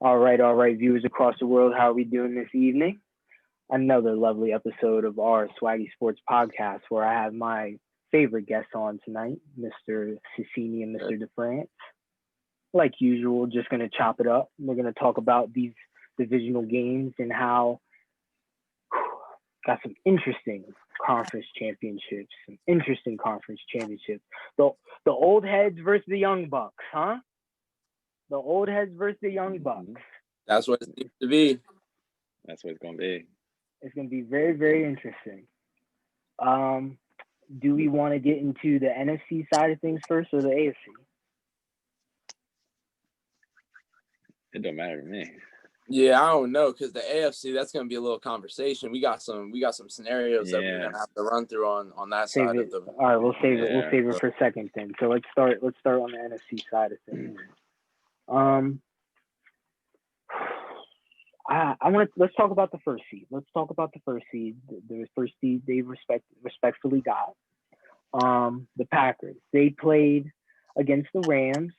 All right, viewers across the world, how are we doing this evening? Another lovely episode of our Swaggy Sports podcast where I have my favorite guest on tonight, Mr. Cicini and Mr. DeFrance. Like usual, just going to chop it up. We're going to talk about these divisional games and how got some interesting conference championships. The old heads versus the young bucks, huh? The old heads versus the young bucks. That's what it needs to be. That's what it's going to be. It's going to be very, very interesting. Do we want to get into the NFC side of things first or the AFC? It don't matter to me. Yeah, I don't know because the AFC, that's going to be a little conversation. We got some scenarios that we're going to have to run through on that side of the. All right, we'll save it. We'll save it for a second then. So let's start on the NFC side of things. Let's talk about the first seed. The first seed they respectfully got. The Packers. They played against the Rams.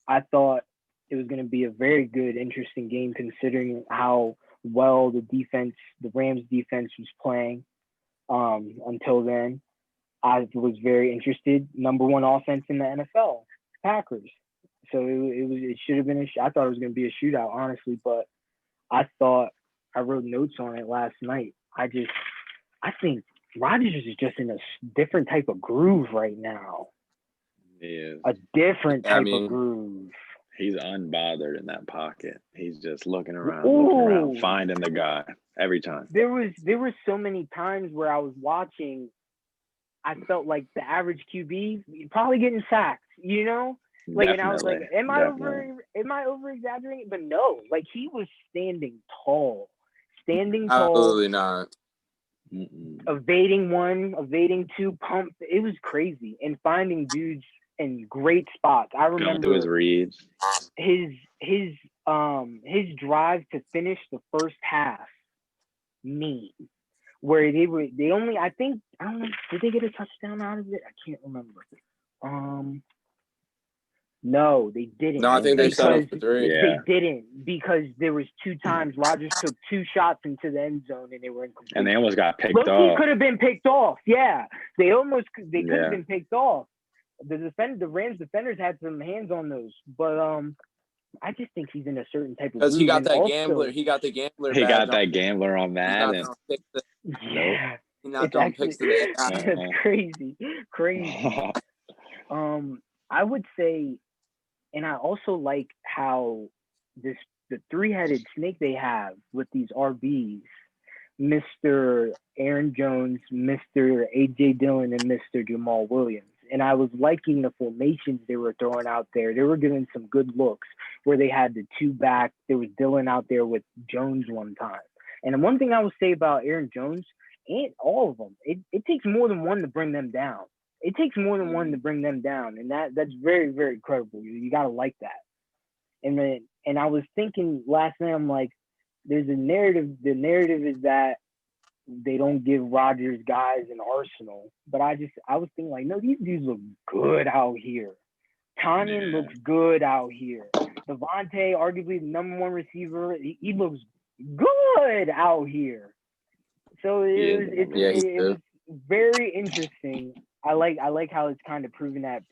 I thought it was going to be a very good, interesting game considering how well the Rams defense was playing. Until then, I was very interested. Number one offense in the NFL, Packers. So it should have been I thought it was going to be a shootout, honestly, but I wrote notes on it last night. I think Rodgers is just in a different type of groove right now. He is. A different type of groove. He's unbothered in that pocket. He's just looking around, finding the guy every time. There were so many times where I was watching, I felt like the average QB probably getting sacked, you know? Like, and I was like, am I over exaggerating? But no, like he was standing tall. Absolutely not. Evading one, evading two, pump. It was crazy. And finding dudes in great spots. I remember his reads. His drive to finish the first half. Where they only, I don't know, did they get a touchdown out of it? I can't remember. No, they didn't. No, I think they settled for 3. Yeah. They didn't because there was 2 times Rodgers took 2 shots into the end zone and they were incomplete. And they almost got picked off. He could have been picked off. Yeah, they could have been picked off. The Rams defenders had some hands on those, but I just think he's in a certain type of. Because he got that gambler. He got the gambler. He got that gambler on that. Yeah, not on picks to the That's crazy. I would say. And I also like how the 3-headed snake they have with these RBs, Mr. Aaron Jones, Mr. A.J. Dillon, and Mr. Jamal Williams. And I was liking the formations they were throwing out there. They were giving some good looks where they had the 2 back. There was Dillon out there with Jones one time. And one thing I would say about Aaron Jones and all of them, it takes more than one to bring them down. It takes more than one to bring them down, and that's very, very credible. You gotta like that. And I was thinking last night, I'm like, there's a narrative. The narrative is that they don't give Rodgers guys an arsenal, but I was thinking like, no, these dudes look good out here. Tanyan looks good out here. Devontae, arguably the number 1 receiver, he looks good out here. So it was very interesting. I like how it's kind of proven that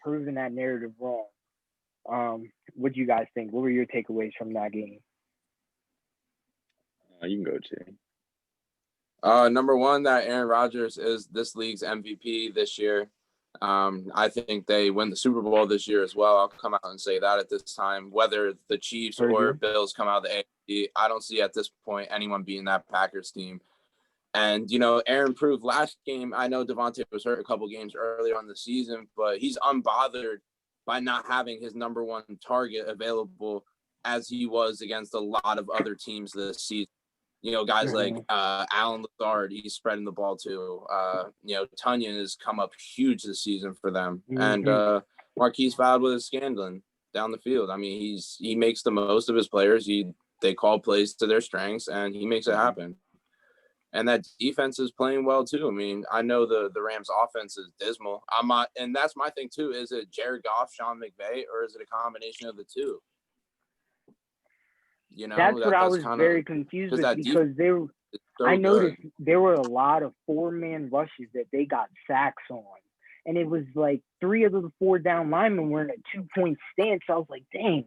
narrative wrong. What do you guys think? What were your takeaways from that game? You can go, Jay. Number 1, that Aaron Rodgers is this league's MVP this year. I think they win the Super Bowl this year as well. I'll come out and say that at this time. Whether the Chiefs or Bills come out of the AFC, I don't see at this point anyone beating that Packers team. And, Aaron proved last game. I know Devontae was hurt a couple games earlier on the season, but he's unbothered by not having his number 1 target available as he was against a lot of other teams this season. Guys like Alan Lazard, he's spreading the ball to. Tanyan has come up huge this season for them. And Marquise Valdes-Scantling down the field. I mean, he makes the most of his players. They call plays to their strengths, and he makes it happen. And that defense is playing well too. I mean, I know the Rams offense is dismal. And that's my thing too. Is it Jared Goff, Sean McVay, or is it a combination of the two? You know, That's what I was kind very of confused because with that because defense they were. is so I good. noticed there were a lot of 4-man rushes that they got sacks on. And it was like 3 of the 4 down linemen were in a 2-point stance. I was like, dang.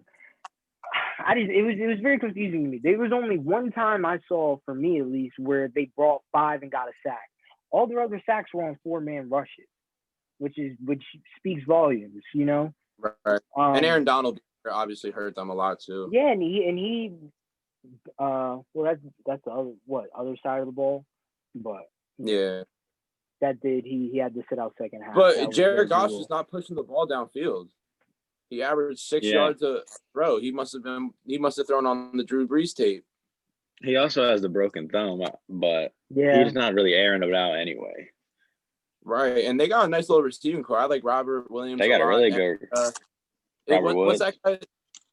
It was very confusing to me. There was only one time I saw, for me at least, where they brought 5 and got a sack. All their other sacks were on 4-man rushes, which speaks volumes, you know? Right. And Aaron Donald obviously hurt them a lot too. Yeah, and he well, that's the other side of the ball, but yeah, he had to sit out second half. But Jared Goff is not pushing the ball downfield. He averaged 6 yards a throw. He must have thrown on the Drew Brees tape. He also has the broken thumb, but he's not really airing it out anyway. Right, and they got a nice little receiving core. I like Robert Williams. They got a really good Robert Woods. What's that guy?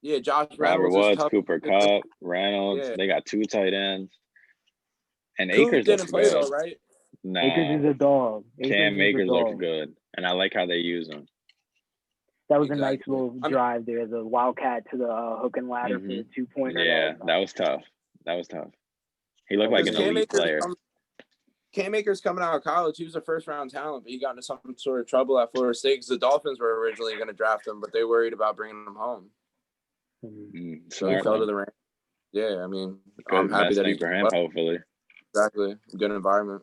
Yeah, Josh Robert Reynolds. Woods, Cooper Kupp, Reynolds. Yeah. They got 2 tight ends. And Akers didn't play though, right? Nah. Akers is a dog. Cam Akers looks good, and I like how they use him. That was a nice little drive there. The Wildcat to the hook and ladder for the 2-pointer. Yeah, that was tough. He looked like an elite player. Cam Akers coming out of college, he was a first-round talent, but he got into some sort of trouble at Florida State because the Dolphins were originally going to draft him, but they worried about bringing him home. So he fell to the Rams. Yeah, I mean, I'm happy that he's for him. Hopefully, exactly, good environment.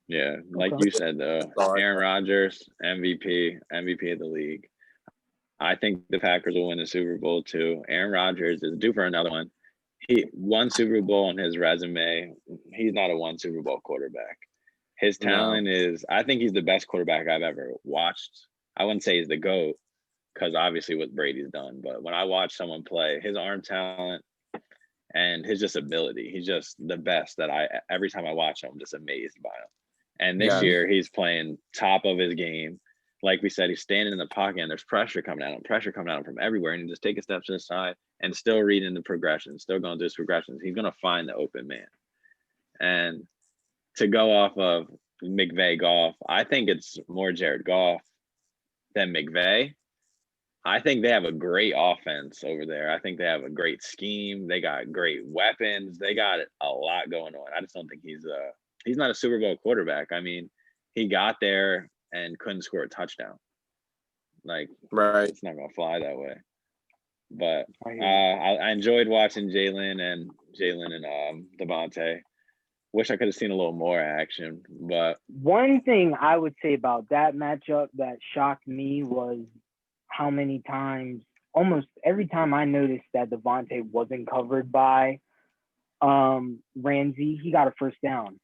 Yeah, like you said, Aaron Rodgers, MVP of the league. I think the Packers will win the Super Bowl too. Aaron Rodgers is due for another one. He won Super Bowl on his resume. He's not a 1 Super Bowl quarterback. His talent is, I think he's the best quarterback I've ever watched. I wouldn't say he's the GOAT because obviously what Brady's done, but when I watch someone play, his arm talent and his just ability, he's just the best that every time I watch him, I'm just amazed by him. And this year he's playing top of his game. Like we said, he's standing in the pocket and there's pressure coming at him from everywhere. And he just take a step to the side and still reading the progressions, still going through his progressions. He's going to find the open man. And to go off of McVay Goff, I think it's more Jared Goff than McVay. I think they have a great offense over there. I think they have a great scheme. They got great weapons. They got a lot going on. I just don't think he's not a Super Bowl quarterback. I mean, he got there and couldn't score a touchdown. It's not gonna fly that way. But I enjoyed watching Jalen and Devontae. Wish I could have seen a little more action. But one thing I would say about that matchup that shocked me was how many times, almost every time I noticed that Devontae wasn't covered by Ramsey, he got a first down.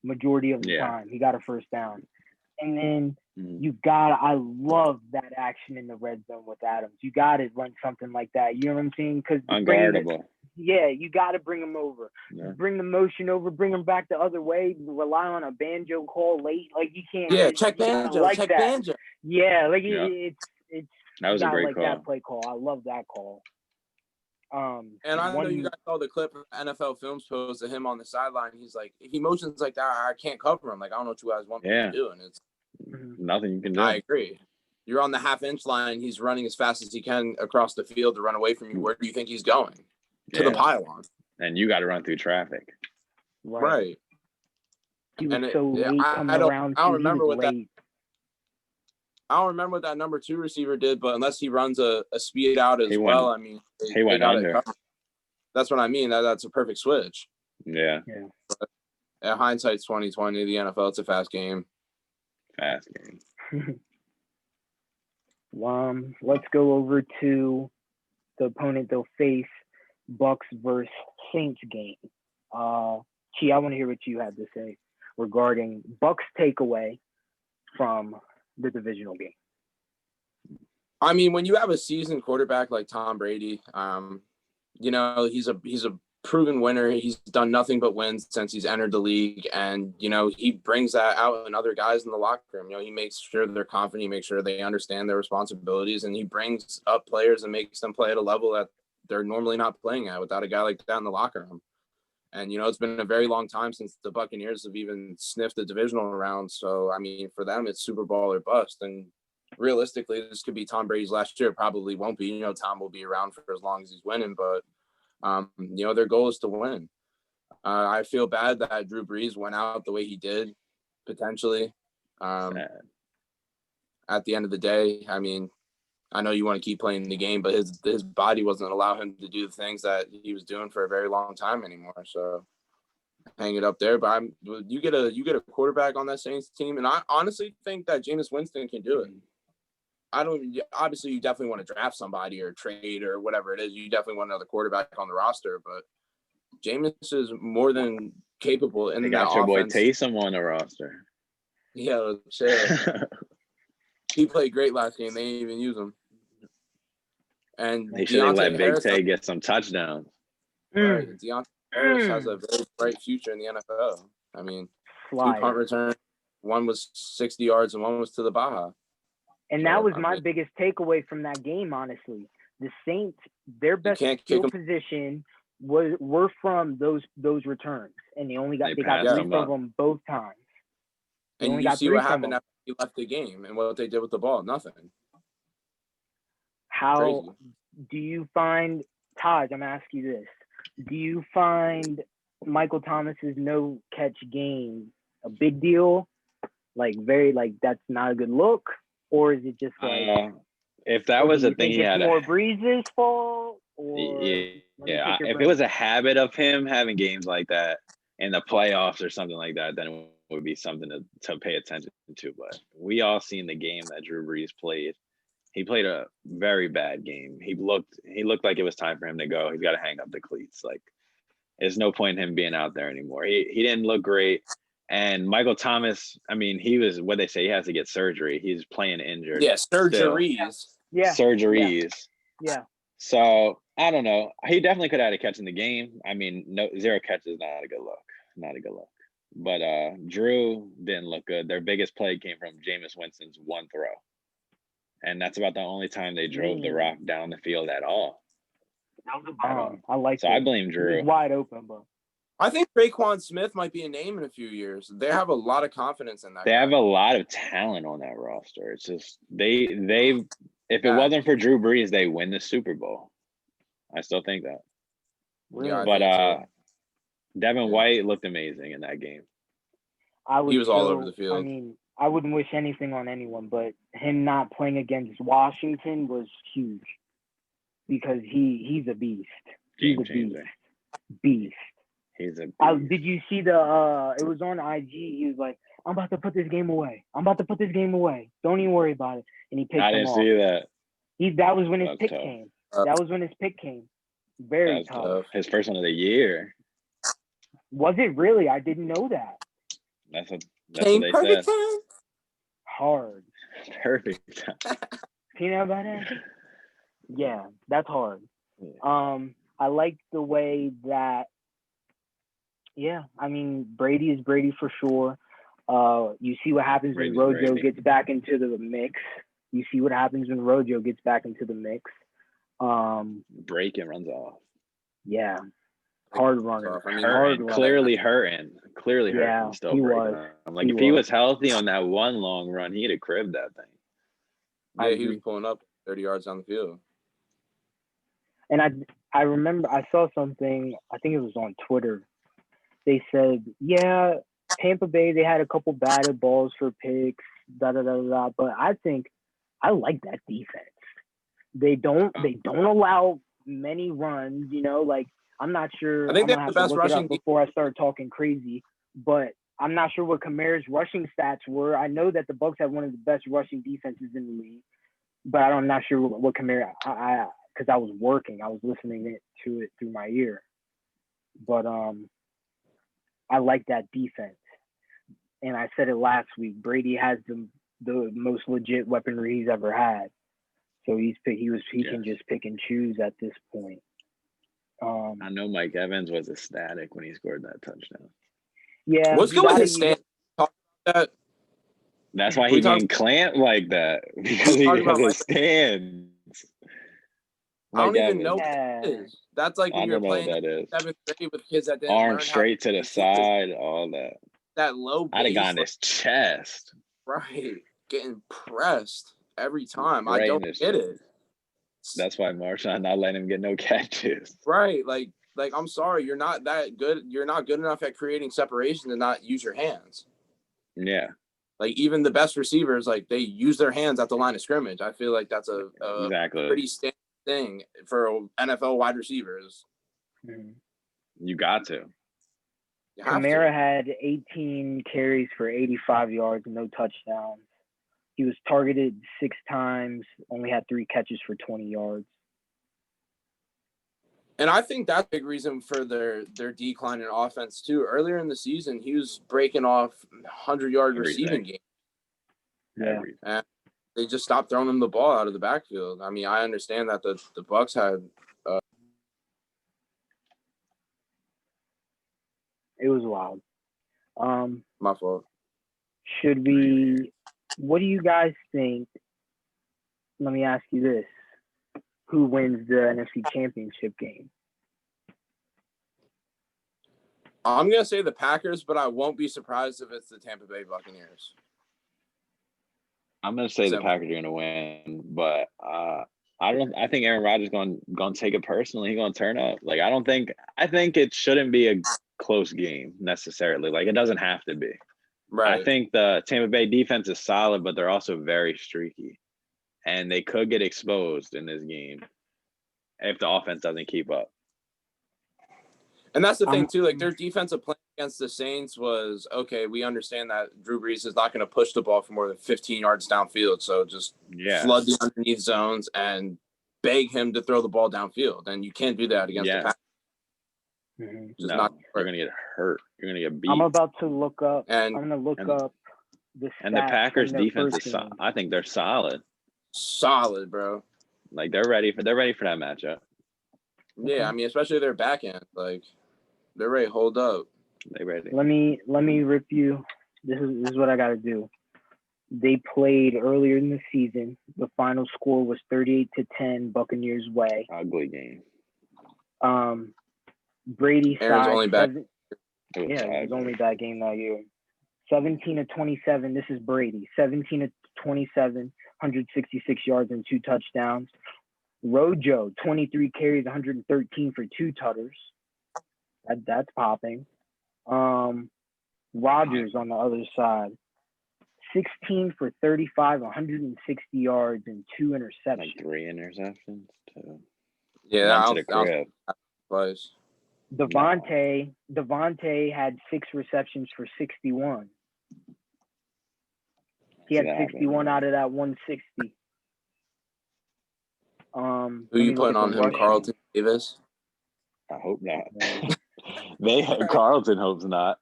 Majority of the time, he got a first down. And then I love that action in the red zone with Adams. You got to run something like that. You know what I'm saying? Because unguardable. You got to bring him over. Yeah. Bring the motion over. Bring him back the other way. Rely on a banjo call late. Like you can't. Yeah, check banjo. Like check that. banjo. Yeah, like it's. That was a great call. That play call. I love that call. And I know you guys saw the clip of NFL Films post of him on the sideline. He's like, if he motions like that, I can't cover him. Like, I don't know what you guys want me to do. And it's nothing you can do. I agree. You're on the half-inch line. He's running as fast as he can across the field to run away from you. Where do you think he's going? To the pylon. And you got to run through traffic. Right. He was so late coming around. I don't remember what that. I don't remember what that number 2 receiver did, but unless he runs a speed out as well, I mean, he went under. That's what I mean. That's a perfect switch. Yeah. But hindsight's 2020. The NFL, it's a fast game. Let's go over to the opponent they'll face, Bucks versus Saints game. Chi, I want to hear what you had to say regarding Bucks takeaway from the divisional game. I mean, when you have a seasoned quarterback like Tom Brady, you know, he's a proven winner. He's done nothing but win since he's entered the league. And, you know, he brings that out in other guys in the locker room. You know, he makes sure they're confident, he makes sure they understand their responsibilities, and he brings up players and makes them play at a level that they're normally not playing at without a guy like that in the locker room. And, you know, it's been a very long time since the Buccaneers have even sniffed the divisional round. So, I mean, for them, it's Super Bowl or bust. And realistically, this could be Tom Brady's last year. It probably won't be. You know, Tom will be around for as long as he's winning. But Their goal is to win. I feel bad that Drew Brees went out the way he did, potentially. At the end of the day, I mean, I know you want to keep playing the game, but his body wasn't allow him to do the things that he was doing for a very long time anymore. So hang it up there. But you get a quarterback on that Saints team, and I honestly think that Jameis Winston can do it. Obviously you definitely want to draft somebody or trade or whatever it is. You definitely want another quarterback on the roster, but Jameis is more than capable in they that got your offense. boy Taysom on the roster. Yeah, sure. He played great last game. They didn't even use him. And they should have let Big Tay get some touchdowns. Right. Deontay Harris has a very bright future in the NFL. I mean, 2 punt returns. One was 60 yards and one was to the Baja. And that was my biggest takeaway from that game, honestly. The Saints, their best field position were from those returns, and they got 3 of them both times. And you see what happened after he left the game and what they did with the ball. Nothing. How do you find, Taj, I'm going to ask you this. Do you find Michael Thomas's no-catch game a big deal? That's not a good look? Or is it just if that was a thing he had more Breeze's fault? Or if it was a habit of him having games like that in the playoffs or something like that, then it would be something to pay attention to. But we all seen the game that Drew Brees played. He played a very bad game. He looked like it was time for him to go. He's got to hang up the cleats. Like, there's no point in him being out there anymore. He didn't look great. And Michael Thomas, I mean, he was what they say he has to get surgery. He's playing injured. Yeah, surgeries. Surgeries. Yeah. So I don't know. He definitely could have had a catch in the game. I mean, 0 catches is not a good look. Not a good look. But Drew didn't look good. Their biggest play came from Jameis Winston's one throw. And that's about the only time they drove the rock down the field at all. That was a bomb. I like so it. I blame Drew. He's wide open, but I think Raekwon Smith might be a name in a few years. They have a lot of confidence in that. They have a lot of talent on that roster. It's just they if it wasn't for Drew Brees, they win the Super Bowl. I still think that. Yeah, but Devin White looked amazing in that game. He was all over the field. I mean, I wouldn't wish anything on anyone, but him not playing against Washington was huge because he's a beast. He's a beast. He's a beast. Did you see the it was on IG. He was like, I'm about to put this game away. Don't even worry about it. And he picked him off. I didn't see that. That was when his pick came. That was when his pick came. Very tough. His first one of the year. Was it really? I didn't know that. That's what they said. Hard. Perfect. Peanut butter? Yeah, that's hard. Yeah. I like the way that, I mean, Brady is Brady for sure. You see what happens when Rojo gets back into the mix. Break and runs off. Yeah. Hard runner. Clearly hurting. Still he breaking. was. I'm like, if he was healthy on that one long run, he'd have cribbed that thing. Yeah, he was pulling up 30 yards down the field. And I remember I saw something, I think it was on Twitter. They said, Tampa Bay, they had a couple batted balls for picks, but I like that defense. They don't allow many runs, like I'm not sure. I think I'm they're the best rushing before I start talking crazy, but I'm not sure what Kamara's rushing stats were. I know that the Bucs have one of the best rushing defenses in the league, but I'm not sure what Kamara. Because I was working, I was listening to it through my ear, but I like that defense, and I said it last week. Brady has the most legit weaponry he's ever had, so he can just pick and choose at this point. I know Mike Evans was ecstatic when he scored that touchdown. Yeah, what's good with his stand? That's why he didn't clamp like that because he has his stands. I don't even know what that is. That's like when you're playing 7th grade with kids that didn't arm straight to the side, all that. That low base. I'd have gotten his chest. Right. Getting pressed every time. I don't get it. That's why Marshawn not letting him get no catches. Right. Like I'm sorry, you're not that good. You're not good enough at creating separation to not use your hands. Yeah. Like even the best receivers, like they use their hands at the line of scrimmage. I feel like that's a exactly pretty standard thing for NFL wide receivers. You got to. Kamara had 18 carries for 85 yards and no touchdowns. He was targeted 6 times, only had 3 catches for 20 yards. And I think that's a big reason for their decline in offense too. Earlier in the season, he was breaking off 100-yard receiving games. Yeah. And they just stopped throwing him the ball out of the backfield. I mean, I understand that the Bucs had it was wild. My fault. Should we what do you guys think? Let me ask you this. Who wins the NFC Championship game? I'm going to say the Packers, but I won't be surprised if it's the Tampa Bay Buccaneers. I'm going to say the Packers are going to win, but I think Aaron Rodgers going to take it personally. He's going to turn up. Like I think it shouldn't be a close game necessarily. Like it doesn't have to be. Right. I think the Tampa Bay defense is solid, but they're also very streaky. And they could get exposed in this game if the offense doesn't keep up. And that's the thing, too. Like, their defensive plan against the Saints was, okay, we understand that Drew Brees is not going to push the ball for more than 15 yards downfield. So just flood the underneath zones and beg him to throw the ball downfield. And you can't do that against the Packers. You're going to get hurt. You're going to get beat. I'm about to look up. And I'm going to look up the stats. And the Packers defense is I think they're solid. Solid, bro. Like they're ready for that matchup. Yeah, I mean, especially their back end. Like they're ready to hold up. They ready. Let me rip you. This is what I gotta do. They played earlier in the season. The final score was 38-10 Buccaneers way. Ugly game. Brady Aaron's only back. It was only that game that year. 17-27. This is Brady. 17-27, 166 yards and 2 touchdowns. Rojo, 23 carries, 113 for 2 tutters. That's popping. Rodgers on the other side, 16 for 35, 160 yards and 2 interceptions. Like 3 interceptions too. Yeah, Close. Devontae had 6 receptions for 61. He had 61 out of that 160. Who you putting on him, Carlton Davis? I hope not. Carlton hopes not.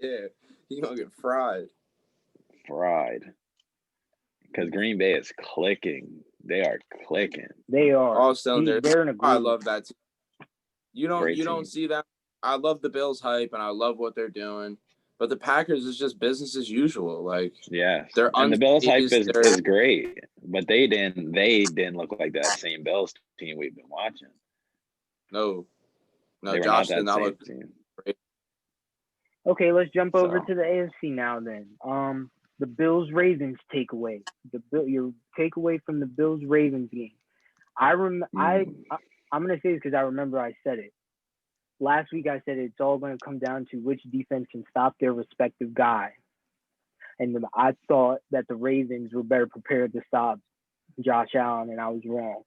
Yeah, he's gonna get fried. Because Green Bay is clicking. They are clicking. They are. All cylinders. They're in a I love that team. You Great don't team. see that. I love the Bills hype and I love what they're doing. But the Packers is just business as usual. Like and the Bills hype is great, but they didn't look like that same Bills team we've been watching. No, they Josh were did not look team. great. Okay, let's jump over to the AFC now. Then, the Bills Ravens takeaway. Your takeaway from the Bills Ravens game. I'm gonna say this because I remember I said it. Last week I said it's all going to come down to which defense can stop their respective guy. And I thought that the Ravens were better prepared to stop Josh Allen, and I was wrong.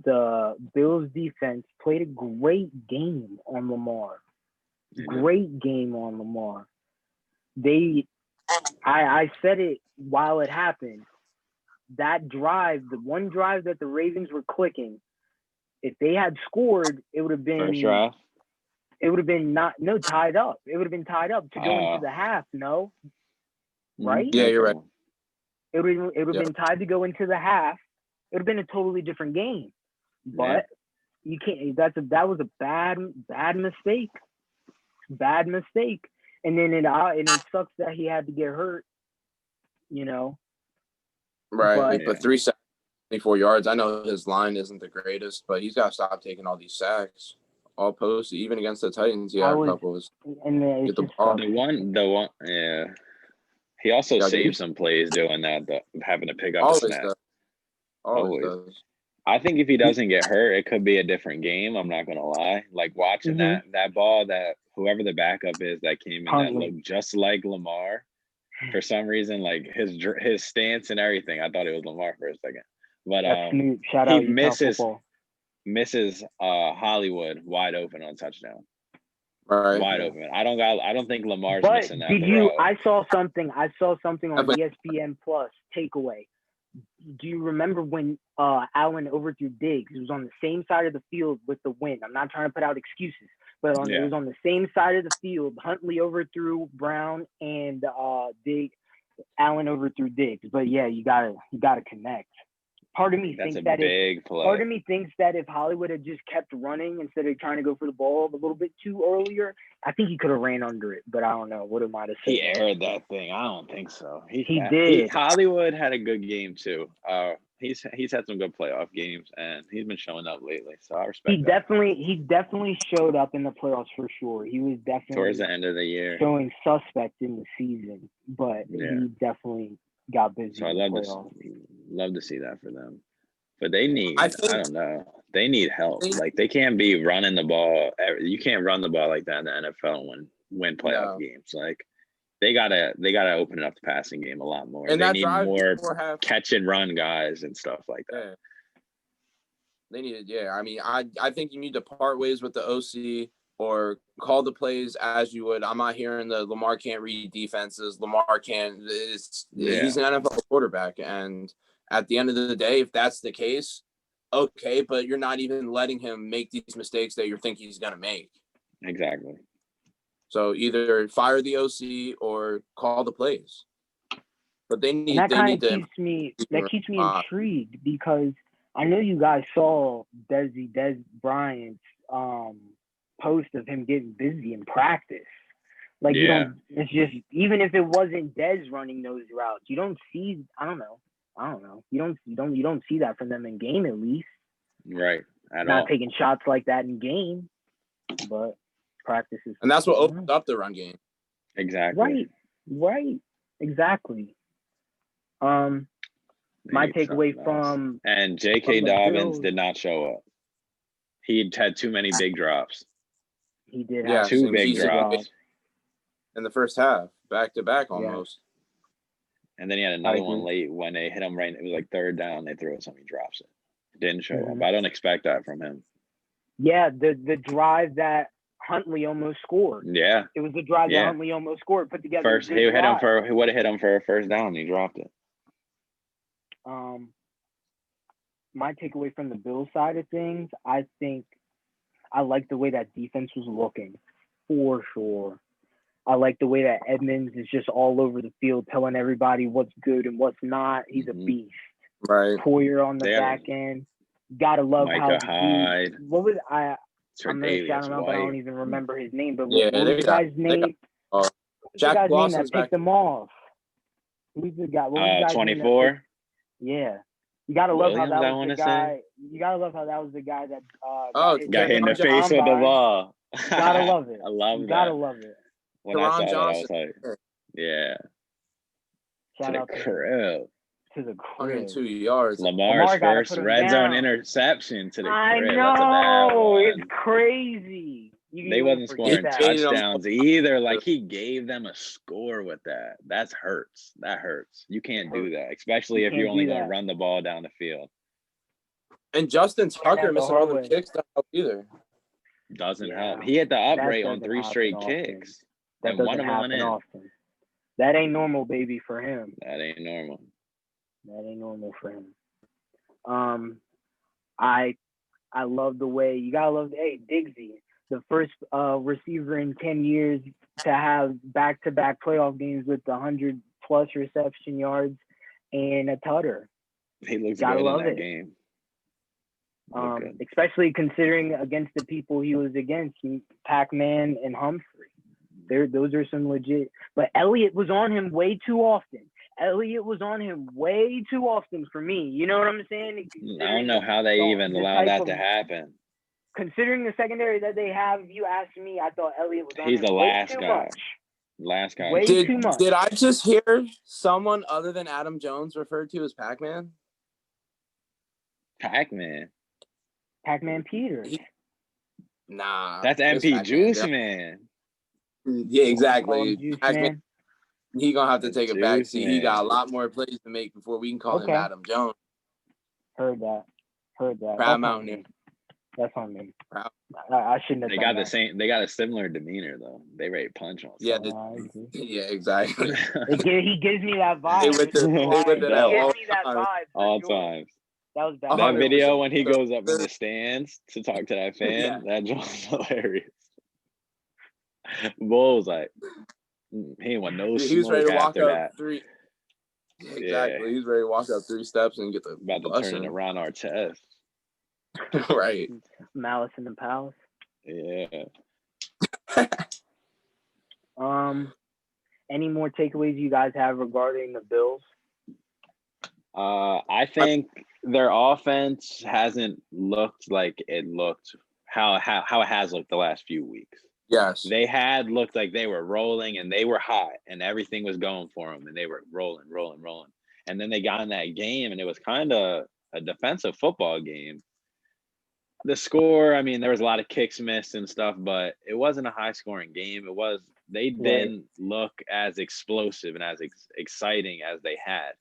The Bills defense played a great game on Lamar. Great game on Lamar. I said it while it happened. That drive, the one drive that the Ravens were clicking, if they had scored, it would have been first drive. It would have been tied up. It would have been tied up to go into the half. No, right? Yeah, you're right. It would have been tied to go into the half. It would have been a totally different game. But you can't. That was a bad mistake. Bad mistake. And then it sucks that he had to get hurt. You know. Right, but 3 sacks, 24 yards. I know his line isn't the greatest, but he's got to stop taking all these sacks. All posts, even against the Titans, he had a couple. And get the ball. The one, yeah. He also saved some plays doing that, having to pick up Always the snap. does. Always does. I think if he doesn't get hurt, it could be a different game. I'm not gonna lie. Like watching that ball, that whoever the backup is that came in that looked just like Lamar. For some reason, like his stance and everything, I thought it was Lamar for a second. But Shout out misses Hollywood wide open on touchdown. Right. Wide open. I don't think Lamar's missing that. I saw something on ESPN Plus takeaway. Do you remember when Allen overthrew Diggs? It was on the same side of the field with the wind. I'm not trying to put out excuses, but it was on the same side of the field. Huntley overthrew Brown and Allen overthrew Diggs. But yeah, you gotta connect. Part of me thinks that if Hollywood had just kept running instead of trying to go for the ball a little bit too earlier, I think he could have ran under it. But I don't know what it might have said. He aired that thing. I don't think so. He did. Hollywood had a good game too. He's had some good playoff games, and he's been showing up lately. So I respect. He definitely showed up in the playoffs for sure. He was definitely towards the end of the year showing suspect in the season, but he definitely got busy. So I love to see that for them. But they need, I don't know, they need help. Like they can't be running the ball. You can't run the ball like that in the NFL and win playoff games. Like they gotta open up the passing game a lot more. And they need more catch and run guys and stuff like that. Yeah. They need it. I mean, I think you need to part ways with the OC or call the plays as you would. I'm not hearing the Lamar can't read defenses. Lamar can't. He's an NFL quarterback, and at the end of the day, if that's the case, okay, but you're not even letting him make these mistakes that you're thinking he's gonna make. Exactly. So either fire the OC or call the plays. But they need. And that keeps me intrigued because I know you guys saw Des Bryant's post of him getting busy in practice. Like it's just, even if it wasn't Des running those routes, you don't see. I don't know. You don't see that from them in game, at least. Right. Not taking shots like that in game, but practices. And that's what opened up the run game. Exactly. Right. Exactly. My takeaway from J.K. Dobbins did not show up. He had too many big drops. He did have two big drops in the first half, back to back almost. And then he had another one late when they hit him right. It was like third down. They threw it, so he drops it. Didn't show up. I don't expect that from him. Yeah, the drive that Huntley almost scored. Yeah, it was the drive that Huntley almost scored. Put together. First, he would have hit him for a first down. And he dropped it. My takeaway from the Bills side of things, I think I like the way that defense was looking, for sure. I like the way that Edmonds is just all over the field telling everybody what's good and what's not. He's a beast. Right. Poyer on the back end. Gotta love Micah Hyde. What was I'm gonna shout him out, but I don't even remember his name. But what was the guy's name? Jack Lawson's that picked him off. Who's the guy? 24. Yeah. You gotta love how that was the guy. You gotta love how that was the guy that got hit in the face with the ball. Gotta love it. I love that. Gotta love it. When I saw that, I was like, yeah. Shout out to the crib. To the crib. 102 yards. Lamar's first red zone interception to the crib. I know. It's crazy. They wasn't scoring touchdowns either. Like, he gave them a score with that. That hurts. You can't do that, especially if you're only going to run the ball down the field. And Justin Tucker missing all the kicks don't help either. Doesn't help. He had the uprate on 3 straight kicks. That and doesn't one of them happen often. That ain't normal, baby, for him. That ain't normal for him. I love the way you gotta love. Hey, Diggsy, the first receiver in 10 years to have back-to-back playoff games with 100+ reception yards and a tutter. He looks good in that game. Especially considering against the people he was against, Pac-Man and Humphrey. Those are some legit. But Elliott was on him way too often. For me. You know what I'm saying? I don't know how they even allow that to happen. Considering the secondary that they have, if you ask me, I thought Elliott was on He's him the way too much. Last guy. Way too much. Did I just hear someone other than Adam Jones referred to as Pac-Man? Pac-Man. Pac-Man Peters. Nah. That's it's MP Pac-Man, Juice yeah. Man. Yeah, exactly. Juice Pac-Man, Man. he gonna have to take a back Juice seat. He got a Man. lot more plays to make before we can call him Okay. Adam Jones. Heard that. Proud That's on Mountaineer. me. That's on me. Proud. I shouldn't have They done got that. the same. They got a similar demeanor though. They ready to punch on. Yeah, someone. yeah, exactly. He gives me that vibe. They went to that He all gives me that time. vibe. for all sure. times. That was bad. That 100%. video when he goes up in the stands to talk to that fan, Yeah. that joke's hilarious. Bull was like, he ain't want no He was ready smoke to walk after up that. 3. Yeah, exactly. He was ready to walk up 3 steps and get the About to turn into Ron Artest. Right. Malice in the Palace. Yeah. Any more takeaways you guys have regarding the Bills? I think their offense hasn't looked like it looked how it has looked the last few weeks. Yes. They had looked like they were rolling and they were hot and everything was going for them and they were rolling. And then they got in that game and it was kind of a defensive football game. The score, I mean, there was a lot of kicks missed and stuff, but it wasn't a high scoring game. They didn't look as explosive and as exciting as they had.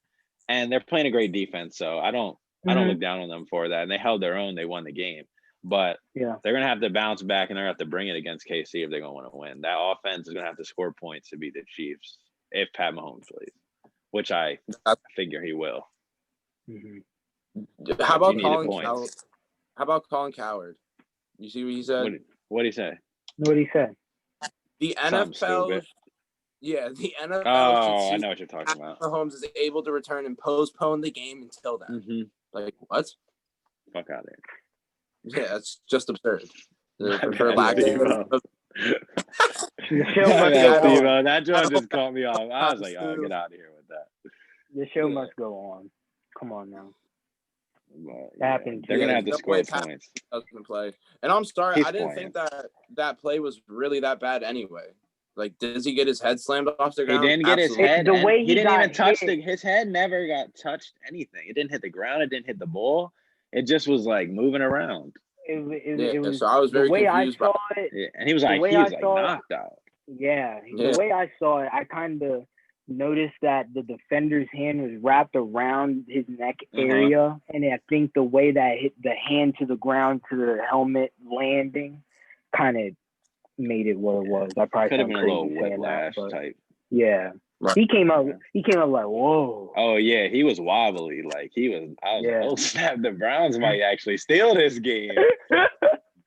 And they're playing a great defense, so I don't look down on them for that. And they held their own, they won the game. But they're gonna have to bounce back and they're gonna have to bring it against KC if they're gonna want to win. That offense is gonna have to score points to beat the Chiefs if Pat Mahomes plays, which I figure he will. Mm-hmm. How about Colin Coward? You see what he said? What did he say? What did he say? The NFL. Yeah, the NFL. Oh, I know what you're talking about. Mahomes is able to return and postpone the game until then. Mm-hmm. Like what? Fuck out of there. Yeah, it's just absurd. For lack of. That joke just caught me off. I was like, "Oh, get out of here with that." The show must go on. Come on now. Well, They're gonna have to score points. Doesn't play, and I'm sorry, I didn't think that play was really that bad anyway. Like, does he get his head slammed off the ground? He didn't get his head. The way he didn't even touch his head. Never got touched anything. It didn't hit the ground. It didn't hit the ball. It just was like moving around. It was, so I was very confused. And he was like knocked out. Yeah, the way I saw it, I kind of noticed that the defender's hand was wrapped around his neck area, and I think the way that hit the hand to the ground to the helmet landing kind of made it what it was. I probably could have been a little saying whiplash that, type. Yeah. Right. He came up like, whoa. Oh yeah, he was wobbly. Like I was like, oh snap, the Browns might actually steal this game.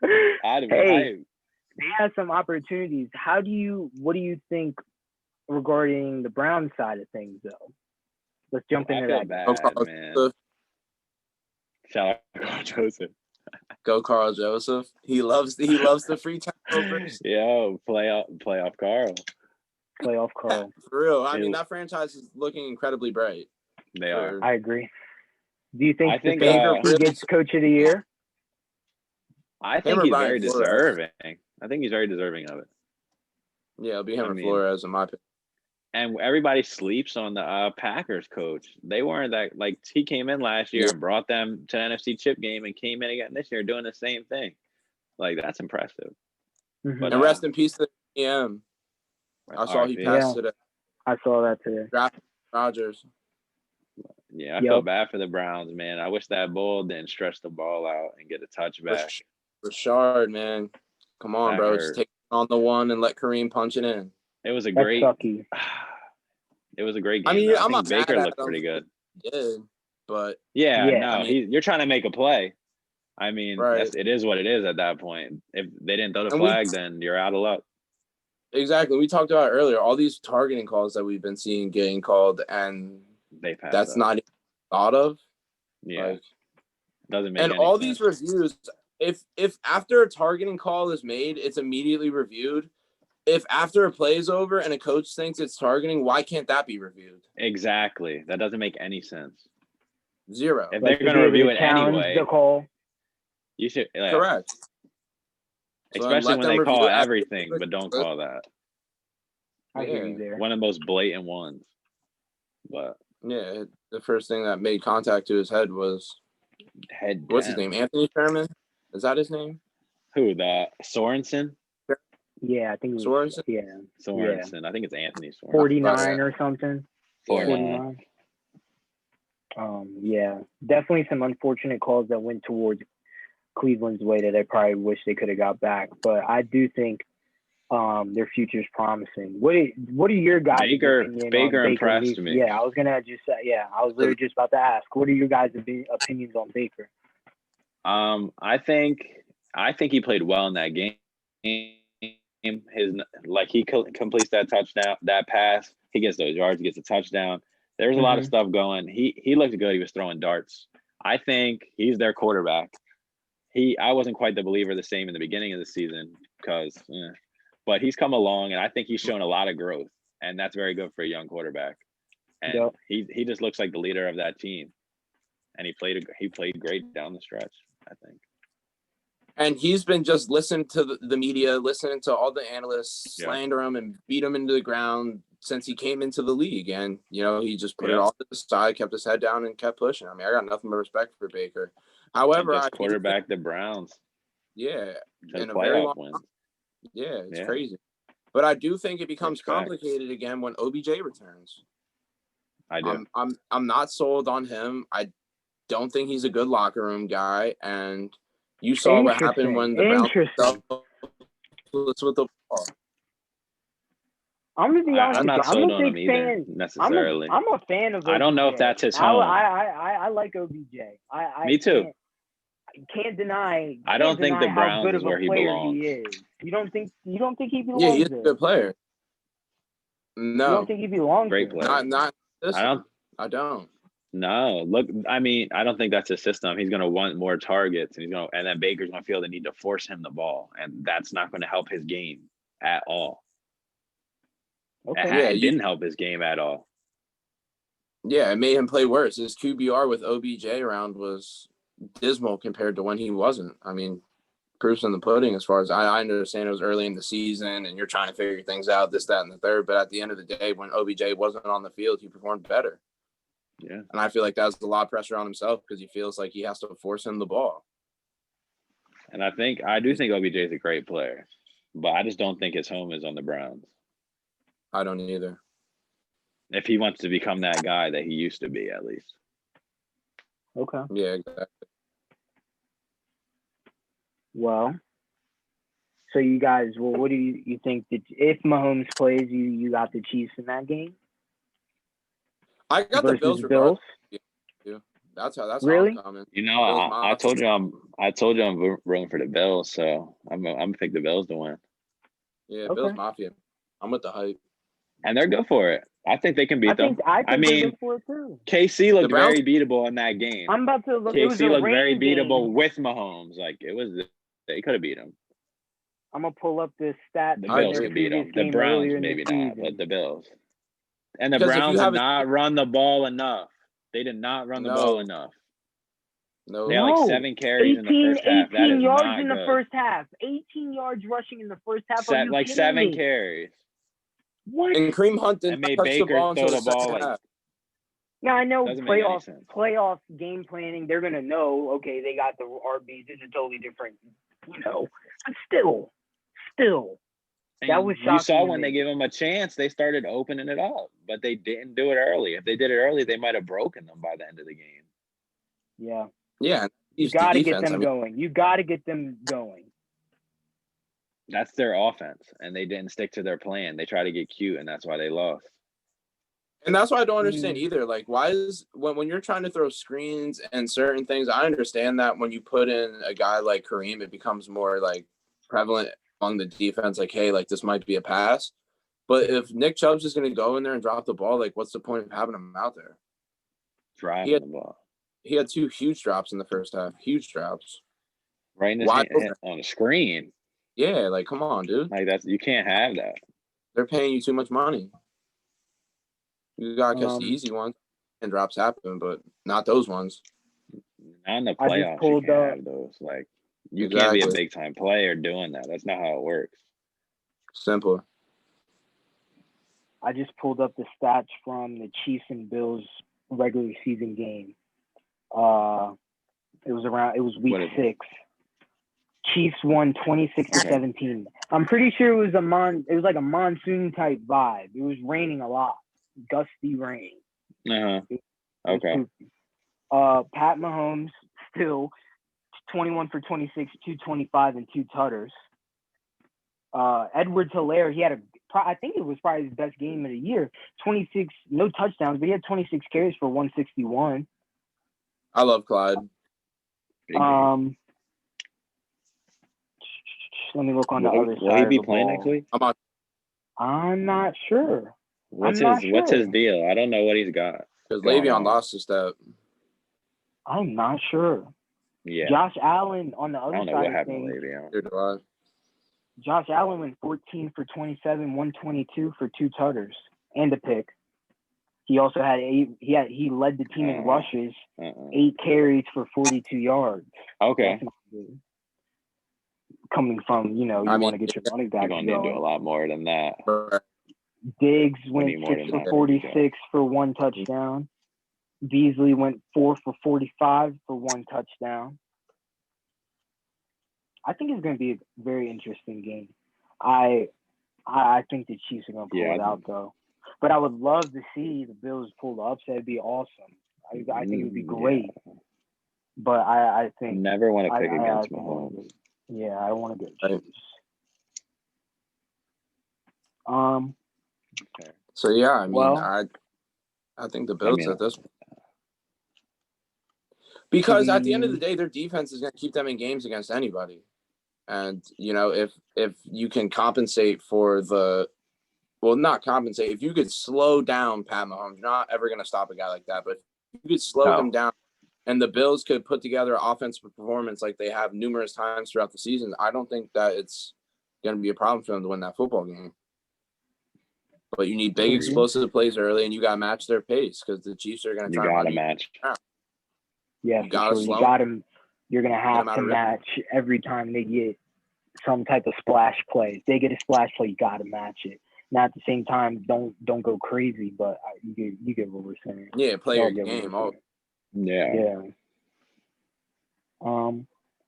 They had some opportunities. What do you think regarding the Browns side of things though? Let's jump into that. Bad, man. Shout out to Carl Joseph. Go Carl Joseph. He loves the free turnovers. Yo, playoff Carl. Playoff Carl. For real. I mean, that franchise is looking incredibly bright. They are. I agree. Do you think he gets Coach of the Year? I think he's very deserving. I think he's very deserving of it. Yeah, it'll be him and Flores in my opinion. And everybody sleeps on the Packers coach. They weren't that he came in last year and brought them to the NFC Chip game and came in again this year doing the same thing. Like that's impressive. Mm-hmm. But rest in peace to the GM. I saw he passed today. I saw that today. Drafted Rodgers. Yeah, I feel bad for the Browns, man. I wish that Bull didn't stretch the ball out and get a touchback. Rashard, man. Come on, bro. Just take on the one and let Kareem punch it in. It was a great game. I mean, I think Baker looked pretty good. Yeah, but you're trying to make a play. I mean, it is what it is at that point. If they didn't throw the flag, then you're out of luck. Exactly. We talked about earlier all these targeting calls that we've been seeing getting called, and that's not even thought of. Yeah, doesn't make any all sense. These reviews. If after a targeting call is made, it's immediately reviewed. If after a play is over and a coach thinks it's targeting, why can't that be reviewed? Exactly. That doesn't make any sense. Zero. If they're going to review it anyway, the call. You should. Correct. Especially when they call everything, but don't call that. I hear you there. One of the most blatant ones. But yeah, the first thing that made contact to his head was Head What's his down. name? Anthony Sherman? Is that his name? Who? The Sorensen? Yeah, I think it was. Sorensen? Yeah. Sorensen. I think it's Anthony Sorensen. 49 or something. 49. Yeah, definitely some unfortunate calls that went towards Cleveland's way that I probably wish they could have got back. But I do think their future is promising. What are your guys' Baker impressed me. Yeah, I was gonna just say. Yeah, I was literally just about to ask. What are your guys' opinions on Baker? I think he played well in that game. He completes that touchdown, that pass. He gets those yards. He gets a touchdown. There's a lot of stuff going. He looked good. He was throwing darts. I think he's their quarterback. I wasn't quite the believer the same in the beginning of the season but he's come along, and I think he's shown a lot of growth, and that's very good for a young quarterback. And he just looks like the leader of that team, and he played great down the stretch, I think. And he's been just listening to the media, listening to all the analysts slander him and beat him into the ground since he came into the league. And, he just put it all to the side, kept his head down, and kept pushing. I mean, I got nothing but respect for Baker. However, I quarterback the Browns. Yeah. In a playoff win. Yeah, it's crazy. But I do think it becomes complicated again when OBJ returns. I do. I'm not sold on him. I don't think he's a good locker room guy. And you saw what happened when the Browns with the ball. I'm gonna be honest. I'm not sold on him either necessarily. I'm a fan of OBJ. I don't know if that's his home. I like OBJ. Me too. Can't deny. I don't think the Browns is where he belongs. He is. You don't think he belongs? Yeah, he's a good player. No, you don't think he belongs? Great player. Not this. I don't. No, look. I mean, I don't think that's his system. He's going to want more targets, and then Baker's going to feel the need to force him the ball, and that's not going to help his game at all. Okay. It didn't help his game at all. Yeah, it made him play worse. His QBR with OBJ around was dismal compared to when he wasn't. I mean, proof's in the pudding as far as I understand it was early in the season and you're trying to figure things out, this, that, and the third. But at the end of the day, when OBJ wasn't on the field, he performed better. Yeah. And I feel like that's a lot of pressure on himself because he feels like he has to force him the ball. And I do think OBJ is a great player, but I just don't think his home is on the Browns. I don't either. If he wants to become that guy that he used to be, at least. Okay. Yeah, exactly. Well, so you guys, what do you think that if Mahomes plays, you got the Chiefs in that game? I got the Bills. Yeah. That's really? how I'm coming. I told you I'm rooting for the Bills, so I'm gonna pick the Bills to win. Yeah, okay. Bills Mafia. I'm with the hype. And they're good for it. I think they can beat them. I mean, they're good for it too. KC looked very beatable in that game. I'm about to look. KC looked very beatable with Mahomes. Like they could have beat him. I'm gonna pull up this stat. The Bills can beat them. The Browns maybe not, but the Bills. And the Browns did not run the ball enough. They did not run the ball enough. No. They had like 7 carries in the first half. 18 yards in the first half. 18 yards rushing in the first half. Like 7 carries. What? And Kareem Hunt didn't made touch Baker the ball throw the ball like. Yeah, I know playoff game planning. They're gonna know. Okay, they got the RBs. This is totally different. But still. That was shocking. You saw when they gave them a chance, they started opening it up, but they didn't do it early. If they did it early, they might have broken them by the end of the game. Yeah. Yeah. You got to get them going. You got to get them going. That's their offense, and they didn't stick to their plan. They tried to get cute, and that's why they lost. And that's why I don't understand either. Like, why is when you're trying to throw screens and certain things, I understand that when you put in a guy like Kareem, it becomes more like prevalent among the defense. Like, hey, like this might be a pass. But if Nick Chubb's just going to go in there and drop the ball, like, what's the point of having him out there? Driving the ball. He had 2 huge drops in the first half. Huge drops. Right in his hand, on the screen. Yeah, like, come on, dude. Like, you can't have that. They're paying you too much money. You got to catch the easy ones. And drops happen, but not those ones. Not in the playoffs, you can't have those. Like, you can't be a big-time player doing that. That's not how it works. Simple. I just pulled up the stats from the Chiefs and Bills regular season game. It was week 6. Chiefs won 26-17. I'm pretty sure it was like a monsoon type vibe. It was raining a lot. Gusty rain. Okay. Pat Mahomes still 21 for 26, 225 and 2 tutters. Edwards-Helaire, I think it was probably his best game of the year. 26, no touchdowns, but he had 26 carries for 161. I love Clyde. Let me look on the other side. Will he be of the playing ball. next week? I'm not sure. What's his deal? I don't know what he's got. Because Le'Veon lost his step. I'm not sure. Yeah. Josh Allen on the other side. I don't know what happened to Le'Veon. Neither do I. Josh Allen went 14 for 27, 122 for 2 tutters and a pick. He also had 8. He led the team in rushes, 8 carries for 42 yards. Okay. Coming from, you want to get your running back. You're going to need to do a lot more than that. Diggs went 6 for 46 for 1 touchdown. Beasley went 4 for 45 for 1 touchdown. I think it's going to be a very interesting game. I think the Chiefs are going to pull it out, though. But I would love to see the Bills pull the upset. It'd be awesome. I think it would be great. Yeah. But I think never want to pick against Mahomes. Yeah, I want to get Chiefs. Okay. So yeah, I mean, I think the Bills at this point. Because at the end of the day, their defense is going to keep them in games against anybody. And, if you can compensate for not compensate, if you could slow down Pat Mahomes, you're not ever going to stop a guy like that. But if you could slow him down and the Bills could put together an offensive performance like they have numerous times throughout the season, I don't think that it's going to be a problem for them to win that football game. But you need big explosive plays early, and you got to match their pace because the Chiefs are going to try to run match. Yeah, for sure. You got him. You're going to have to match every time they get some type of splash play. If they get a splash play, you got to match it. Now, at the same time, don't go crazy, but you get what we're saying. Yeah, play your game. Yeah.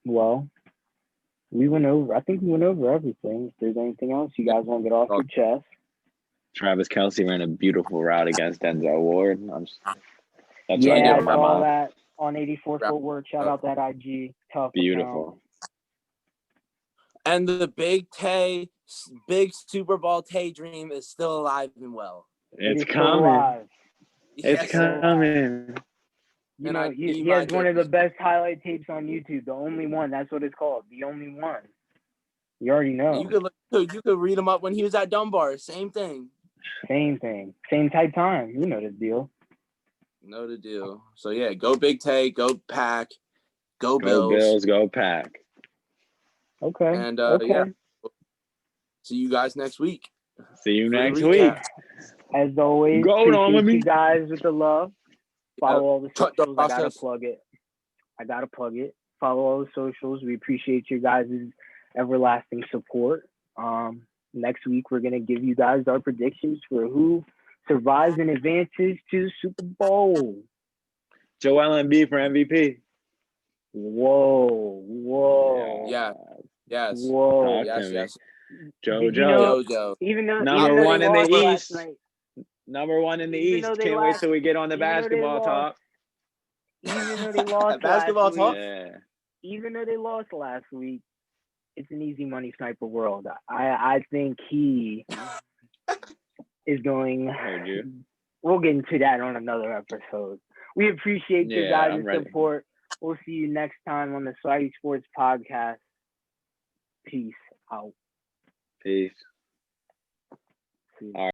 Well, I think we went over everything. If there's anything else you guys want to get off your chest. Travis Kelce ran a beautiful route against Denzel Ward. I saw that on 84 Footwork. Shout out that IG. Tough. Beautiful. And the big Super Bowl Tay dream is still alive and well. It's coming. It's coming. He has one of the best highlight tapes on YouTube. The only one. That's what it's called. The only one. You already know. You could read him up when he was at Dunbar. Same thing. Same thing. Same type time. You know the deal. Know the deal. So, yeah, go Big Tay. Go Pack. Go Bills. Go Bills. Go Pack. Okay. And, yeah. See you guys next week. See you next week. As always, appreciate you guys with the love. Follow all the socials. I gotta plug it. Follow all the socials. We appreciate you guys' everlasting support. Next week, we're going to give you guys our predictions for who survives and advances to the Super Bowl. Joel Embiid for MVP. Whoa. Yeah. Yes. Whoa. Yes. JoJo. Even though number one in the East. Number one in the East. Can't wait till we get on the basketball talk. Even though they lost basketball talk? Even though they lost last week, it's an easy money sniper world. I think he is going. Heard you. We'll get into that on another episode. We appreciate you guys' support. We'll see you next time on the Swaggy Sports Podcast. Peace out. Peace. All right.